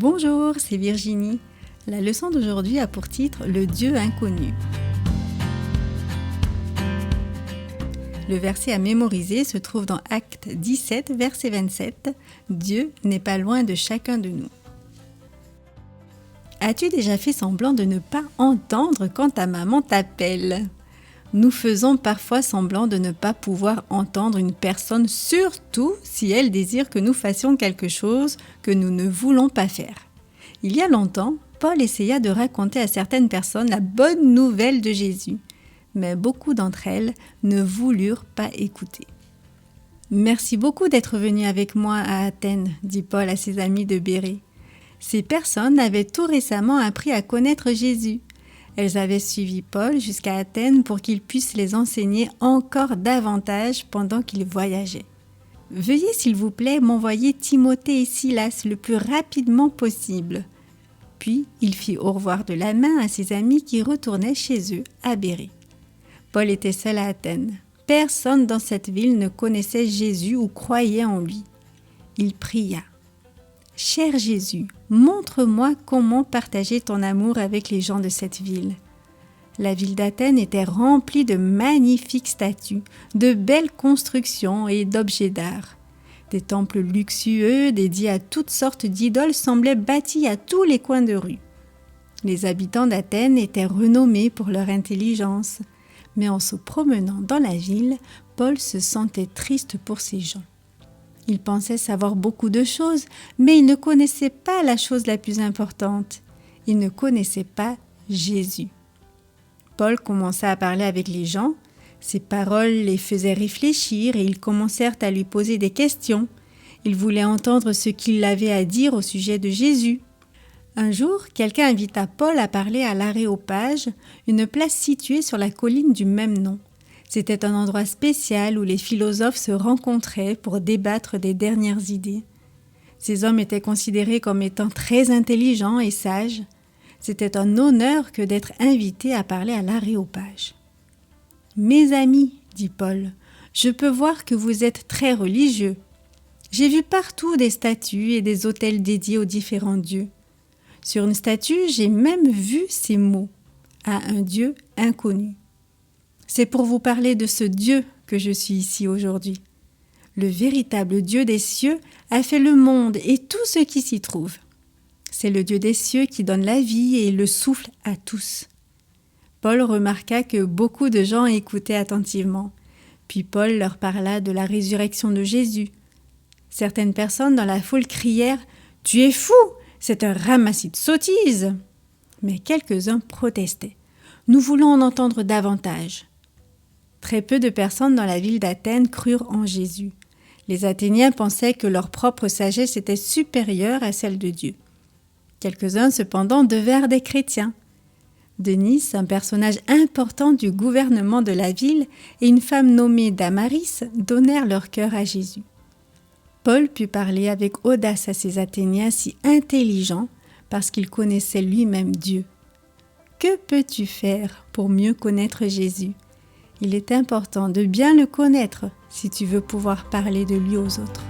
Bonjour, c'est Virginie. La leçon d'aujourd'hui a pour titre « Le Dieu inconnu ». Le verset à mémoriser se trouve dans Actes 17, verset 27. « Dieu n'est pas loin de chacun de nous ». As-tu déjà fait semblant de ne pas entendre quand ta maman t'appelle ? Nous faisons parfois semblant de ne pas pouvoir entendre une personne, surtout si elle désire que nous fassions quelque chose que nous ne voulons pas faire. Il y a longtemps, Paul essaya de raconter à certaines personnes la bonne nouvelle de Jésus, mais beaucoup d'entre elles ne voulurent pas écouter. « Merci beaucoup d'être venu avec moi à Athènes », dit Paul à ses amis de Bérée. Ces personnes avaient tout récemment appris à connaître Jésus. Elles avaient suivi Paul jusqu'à Athènes pour qu'il puisse les enseigner encore davantage pendant qu'il voyageait. « Veuillez s'il vous plaît m'envoyer Timothée et Silas le plus rapidement possible. » Puis il fit au revoir de la main à ses amis qui retournaient chez eux à Bérée. Paul était seul à Athènes. Personne dans cette ville ne connaissait Jésus ou croyait en lui. Il pria. « Cher Jésus, montre-moi comment partager ton amour avec les gens de cette ville. » La ville d'Athènes était remplie de magnifiques statues, de belles constructions et d'objets d'art. Des temples luxueux dédiés à toutes sortes d'idoles semblaient bâtis à tous les coins de rue. Les habitants d'Athènes étaient renommés pour leur intelligence, mais en se promenant dans la ville, Paul se sentait triste pour ces gens. Il pensait savoir beaucoup de choses, mais il ne connaissait pas la chose la plus importante. Il ne connaissait pas Jésus. Paul commença à parler avec les gens. Ses paroles les faisaient réfléchir et ils commencèrent à lui poser des questions. Ils voulaient entendre ce qu'il avait à dire au sujet de Jésus. Un jour, quelqu'un invita Paul à parler à l'Aréopage, une place située sur la colline du même nom. C'était un endroit spécial où les philosophes se rencontraient pour débattre des dernières idées. Ces hommes étaient considérés comme étant très intelligents et sages. C'était un honneur que d'être invité à parler à l'Aréopage. « Mes amis, dit Paul, je peux voir que vous êtes très religieux. J'ai vu partout des statues et des autels dédiés aux différents dieux. Sur une statue, j'ai même vu ces mots, à un Dieu inconnu. C'est pour vous parler de ce Dieu que je suis ici aujourd'hui. Le véritable Dieu des cieux a fait le monde et tout ce qui s'y trouve. C'est le Dieu des cieux qui donne la vie et le souffle à tous. » Paul remarqua que beaucoup de gens écoutaient attentivement. Puis Paul leur parla de la résurrection de Jésus. Certaines personnes dans la foule crièrent « Tu es fou! C'est un ramassis de sottises !» Mais quelques-uns protestaient. « Nous voulons en entendre davantage. » Très peu de personnes dans la ville d'Athènes crurent en Jésus. Les Athéniens pensaient que leur propre sagesse était supérieure à celle de Dieu. Quelques-uns, cependant, devinrent des chrétiens. Denis, un personnage important du gouvernement de la ville, et une femme nommée Damaris donnèrent leur cœur à Jésus. Paul put parler avec audace à ces Athéniens si intelligents parce qu'il connaissait lui-même Dieu. Que peux-tu faire pour mieux connaître Jésus ? Il est important de bien le connaître si tu veux pouvoir parler de lui aux autres.